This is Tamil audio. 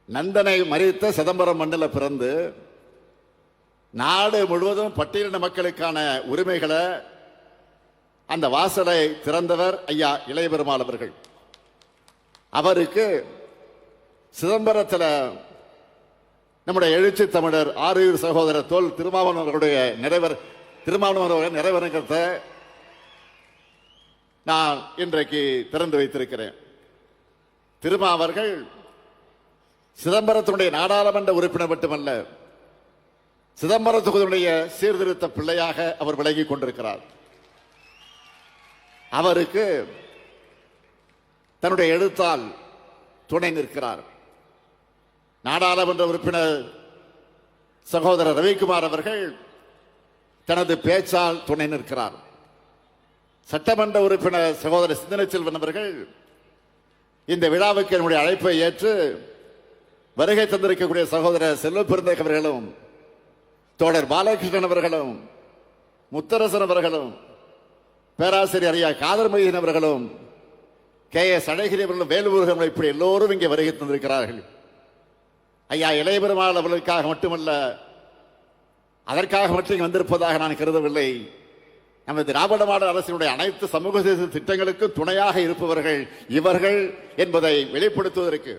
நந்தனை மறித்த சிதம்பரம் மண்ணில் பிறந்து நாடு முழுவதும் பட்டியலின மக்களுக்கான உரிமைகளை அந்த வாசலை திறந்தவர் ஐயா இளைய பெருமாள் அவர்கள். அவருக்கு சிதம்பரத்தில் நம்முடைய எழுச்சி தமிழர் ஆரூர் சகோதரர் தோல் திருமாவளவனுடைய நிறைவேறுகிறத நான் இன்றைக்கு திறந்து வைத்திருக்கிறேன். திருமாவர்கள் சிதம்பரத்தினுடைய நாடாளுமன்ற உறுப்பினர் மட்டுமல்ல, சிதம்பரம் தொகுதியுடைய சீர்திருத்த பிள்ளையாக அவர் விலகிக் கொண்டிருக்கிறார். அவருக்கு தன்னுடைய எழுத்தால் துணை நிற்கிறார். நாடாளுமன்ற உறுப்பினர் சகோதரர் ரவிக்குமார் அவர்கள் தனது பேச்சால் துணை நிற்கிறார். சட்டமன்ற உறுப்பினர் சகோதரர் சிந்தனை செல்வன் அவர்கள் இந்த விழாவுக்கு என்னுடைய அழைப்பை ஏற்று வருகை தந்திருக்கக்கூடிய சகோதரர் செல்வ பெருந்தகை அவர்களும், தோழர் பாலகிருஷ்ணன் அவர்களும், முத்தரசன் அவர்களும், பேராசிரியர் ஐயா காதர்மதியின் அவர்களும், KS அழகிரி அவர்களும், வேலுமுருகன், இப்படி எல்லோரும் இங்கே வருகை தந்திருக்கிறார்கள். ஐயா இளைய பெருமாள் அவர்களுக்காக மட்டுமல்ல, அதற்காக மட்டும் வந்திருப்பதாக நான் கருதவில்லை. நமது திராவிட மாடல் அரசினுடைய அனைத்து சமூக திட்டங்களுக்கும் துணையாக இருப்பவர்கள் இவர்கள் என்பதை வெளிப்படுத்துவதற்கு